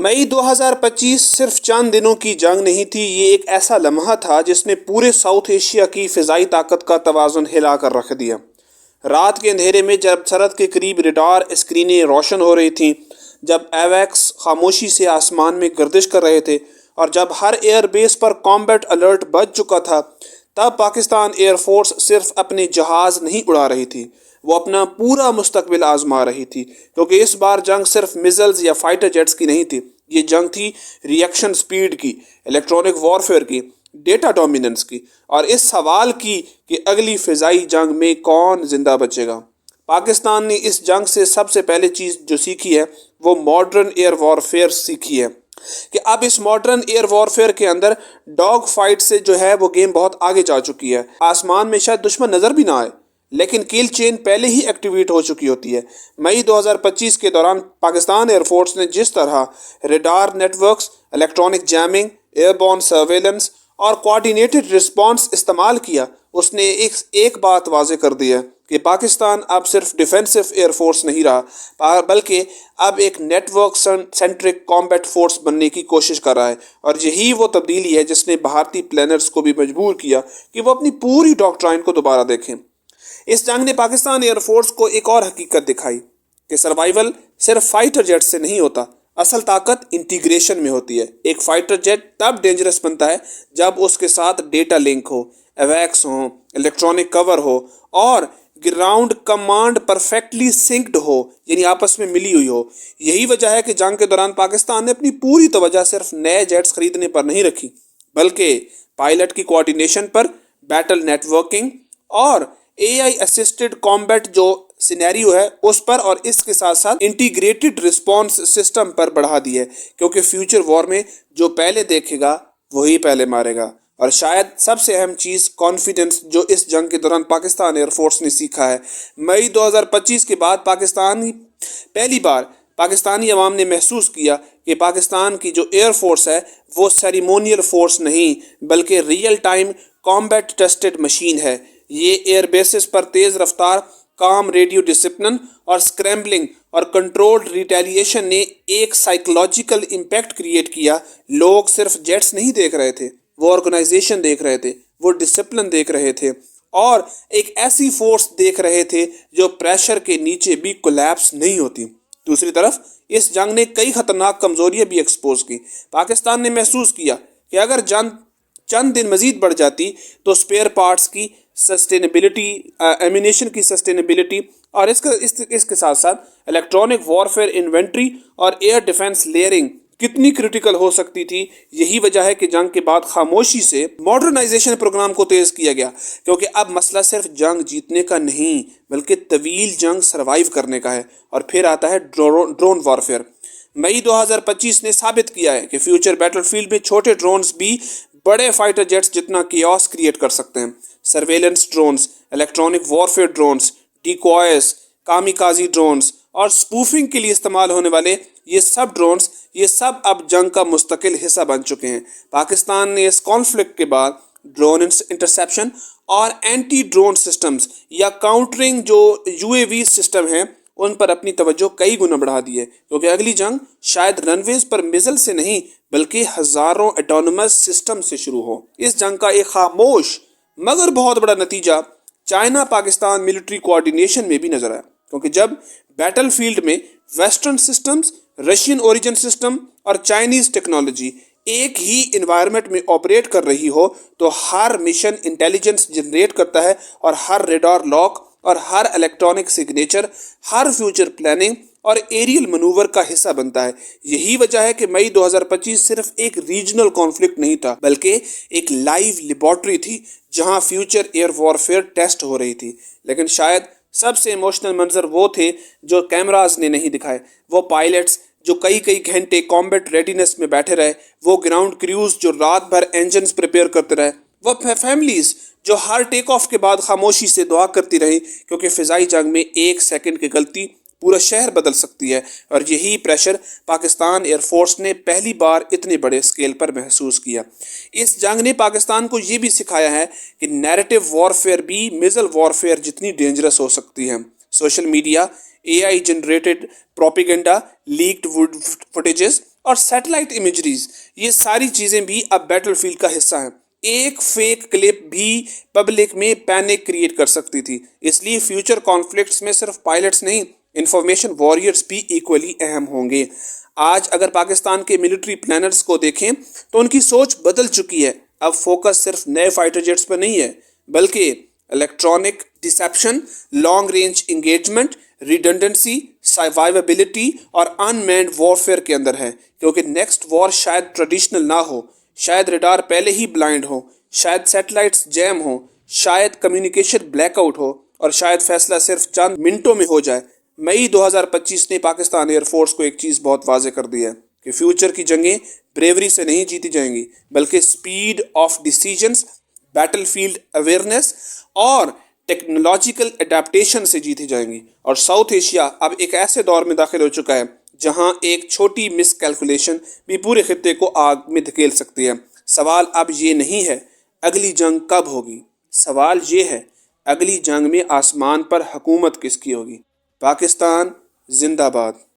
مئی 2025 صرف چند دنوں کی جنگ نہیں تھی، یہ ایک ایسا لمحہ تھا جس نے پورے ساؤتھ ایشیا کی فضائی طاقت کا توازن ہلا کر رکھ دیا۔ رات کے اندھیرے میں جب سرحد کے قریب ریڈار اسکرینیں روشن ہو رہی تھیں، جب ایویکس خاموشی سے آسمان میں گردش کر رہے تھے اور جب ہر ایئر بیس پر کامبیٹ الرٹ بج چکا تھا، تب پاکستان ایئر فورس صرف اپنے جہاز نہیں اڑا رہی تھی، وہ اپنا پورا مستقبل آزما رہی تھی، کیونکہ اس بار جنگ صرف میزلز یا فائٹر جیٹس کی نہیں تھی، یہ جنگ تھی ری ایکشن سپیڈ کی، الیکٹرانک وارفیئر کی، ڈیٹا ڈومیننس کی، اور اس سوال کی کہ اگلی فضائی جنگ میں کون زندہ بچے گا۔ پاکستان نے اس جنگ سے سب سے پہلے چیز جو سیکھی ہے وہ ماڈرن ایئر وارفیئر سیکھی ہے، کہ اب اس ماڈرن ایئر وارفیئر کے اندر ڈاگ فائٹ سے جو ہے وہ گیم بہت آگے جا چکی ہے۔ آسمان میں شاید دشمن نظر بھی نہ آئے، لیکن کیل چین پہلے ہی ایکٹیویٹ ہو چکی ہوتی ہے۔ مئی 2025 کے دوران پاکستان ایئر فورس نے جس طرح radar networks, electronic jamming, airborne surveillance اور کوآرڈینیٹڈ رسپانس استعمال کیا، اس نے ایک بات واضح کر دی ہے کہ پاکستان اب صرف ڈیفینسو ایئر فورس نہیں رہا، بلکہ اب ایک network centric combat force بننے کی کوشش کر رہا ہے، اور یہی وہ تبدیلی ہے جس نے بھارتی پلانرز کو بھی مجبور کیا کہ وہ اپنی پوری ڈاکٹرائن کو دوبارہ دیکھیں۔ اس جنگ نے پاکستان ایئر فورس کو ایک اور حقیقت دکھائی کہ سروائیول صرف فائٹر جیٹ سے نہیں ہوتا، اصل طاقت انٹیگریشن میں ہوتی ہے۔ ایک فائٹر جیٹ تب ڈینجرس بنتا ہے جب اس کے ساتھ ڈیٹا لنک ہو، ایویکس ہو، الیکٹرانک کور ہو اور گراؤنڈ کمانڈ پرفیکٹلی سنکڈ ہو، یعنی آپس میں ملی ہوئی ہو۔ یہی وجہ ہے کہ جنگ کے دوران پاکستان نے اپنی پوری توجہ صرف نئے جیٹس خریدنے پر نہیں رکھی، بلکہ پائلٹ کی کوآرڈینیشن پر، بیٹل نیٹ ورکنگ اور اے آئی اسسٹڈ کامبیٹ جو سینیریو ہے اس پر، اور اس کے ساتھ ساتھ انٹیگریٹڈ رسپانس سسٹم پر بڑھا دی ہے، کیونکہ فیوچر وار میں جو پہلے دیکھے گا وہی پہلے مارے گا۔ اور شاید سب سے اہم چیز کانفیڈنس جو اس جنگ کے دوران پاکستان ایئر فورس نے سیکھا ہے۔ مئی 2025 کے بعد پہلی بار پاکستانی عوام نے محسوس کیا کہ پاکستان کی جو ایئر فورس ہے وہ سیریمونیل فورس نہیں بلکہ real time combat tested machine ہے۔ یہ ایئر بیسز پر تیز رفتار، کام ریڈیو ڈسپلن اور سکریمبلنگ اور کنٹرولڈ ریٹیلیشن نے ایک سائیکولوجیکل امپیکٹ کریٹ کیا۔ لوگ صرف جیٹس نہیں دیکھ رہے تھے، وہ آرگنائزیشن دیکھ رہے تھے، وہ ڈسپلن دیکھ رہے تھے، اور ایک ایسی فورس دیکھ رہے تھے جو پریشر کے نیچے بھی کولیپس نہیں ہوتی۔ دوسری طرف اس جنگ نے کئی خطرناک کمزوریاں بھی ایکسپوز کی۔ پاکستان نے محسوس کیا کہ اگر جنگ چند دن مزید بڑھ جاتی تو اسپیئر پارٹس کی سسٹینیبلٹی، ایمونیشن کی سسٹینیبلٹی اور اس کے ساتھ ساتھ الیکٹرانک وارفیئر انوینٹری اور ایئر ڈیفنس لیئرنگ کتنی کریٹیکل ہو سکتی تھی۔ یہی وجہ ہے کہ جنگ کے بعد خاموشی سے ماڈرنائزیشن پروگرام کو تیز کیا گیا، کیونکہ اب مسئلہ صرف جنگ جیتنے کا نہیں بلکہ طویل جنگ سروائیو کرنے کا ہے۔ اور پھر آتا ہے ڈرون وارفیئر۔ مئی 2025 نے ثابت کیا ہے کہ فیوچر بیٹل فیلڈ میں چھوٹے ڈرونز بھی بڑے فائٹر جیٹس جتنا کیوس کریٹ کر سکتے ہیں۔ Surveillance drones, electronic warfare drones, decoys, kamikaze drones اور سپوفنگ کے لیے استعمال ہونے والے یہ سب اب جنگ کا مستقل حصہ بن چکے ہیں۔ پاکستان نے اس کانفلکٹ کے بعد ڈرون انٹرسیپشن اور اینٹی ڈرون سسٹمز یا کاؤنٹرنگ جو یو اے وی سسٹم ہیں ان پر اپنی توجہ کئی گنا بڑھا دی ہے، کیونکہ اگلی جنگ شاید رن ویز پر میزل سے نہیں بلکہ ہزاروں ایٹونومس سسٹم سے شروع ہو۔ اس جنگ کا ایک خاموش مگر بہت بڑا نتیجہ چائنا پاکستان ملٹری کوآرڈینیشن میں بھی نظر آیا، کیونکہ جب بیٹل فیلڈ میں western systems, Russian origin system اور چائنیز ٹیکنالوجی ایک ہی انوائرمنٹ میں آپریٹ کر رہی ہو تو ہر مشن انٹیلیجنس جنریٹ کرتا ہے، اور ہر ریڈار لاک اور ہر الیکٹرانک سگنیچر ہر فیوچر پلاننگ اور ایریل منور کا حصہ بنتا ہے۔ یہی وجہ ہے کہ مئی 2025 صرف ایک ریجنل کانفلکٹ نہیں تھا بلکہ ایک لائیو لیبارٹری تھی جہاں فیوچر ایئر وارفیئر ٹیسٹ ہو رہی تھی۔ لیکن شاید سب سے ایموشنل منظر وہ تھے جو کیمراز نے نہیں دکھائے، وہ پائلٹس جو کئی گھنٹے کامبیٹ ریڈینس میں بیٹھے رہے، وہ گراؤنڈ کریوز جو رات بھر انجنز پریپیئر کرتے رہے، وہ فیملیز جو ہر ٹیک آف کے بعد خاموشی سے دعا کرتی رہی، کیونکہ فضائی جنگ میں ایک سیکنڈ کی غلطی پورا شہر بدل سکتی ہے۔ اور یہی پریشر پاکستان ایئر فورس نے پہلی بار اتنے بڑے اسکیل پر محسوس کیا۔ اس جنگ نے پاکستان کو یہ بھی سکھایا ہے کہ نیریٹو وارفیئر بھی میزل وارفیئر جتنی ڈینجرس ہو سکتی ہے۔ سوشل میڈیا، اے آئی جنریٹڈ پروپیگنڈا، لیکڈ فوٹیجز اور سیٹلائٹ امیجریز، یہ ساری چیزیں بھی اب بیٹل فیلڈ کا حصہ ہیں۔ ایک فیک کلپ بھی پبلک میں پینک کریٹ کر سکتی تھی، اس لیے فیوچر کانفلکٹس میں صرف پائلٹس نہیں، انفارمیشن وارئرز بھی ایکولی اہم ہوں گے۔ آج اگر پاکستان کے ملٹری پلانرز کو دیکھیں تو ان کی سوچ بدل چکی ہے۔ اب فوکس صرف نئے فائٹر جیٹس پر نہیں ہے، بلکہ electronic deception, long range engagement, redundancy, survivability اور ان مینڈ وارفیئر کے اندر ہے، کیونکہ نیکسٹ وار شاید ٹریڈیشنل نہ ہو، شاید ریڈار پہلے ہی بلائنڈ ہو، شاید سیٹلائٹس جیم ہو، شاید کمیونیکیشن بلیک آؤٹ ہو، اور شاید فیصلہ صرف چند منٹوں میں ہو جائے۔ مئی 2025 نے پاکستان ایئر فورس کو ایک چیز بہت واضح کر دی ہے کہ فیوچر کی جنگیں بریوری سے نہیں جیتی جائیں گی، بلکہ speed of decisions, battle field awareness اور ٹیکنالوجیکل اڈیپٹیشن سے جیتی جائیں گی۔ اور ساؤتھ ایشیا اب ایک ایسے دور میں داخل ہو چکا ہے جہاں ایک چھوٹی مس کیلکولیشن بھی پورے خطے کو آگ میں دھکیل سکتی ہے۔ سوال اب یہ نہیں ہے اگلی جنگ کب ہوگی، سوال یہ ہے اگلی جنگ میں آسمان پر حکومت کس کی ہوگی۔ پاکستان زندہ باد۔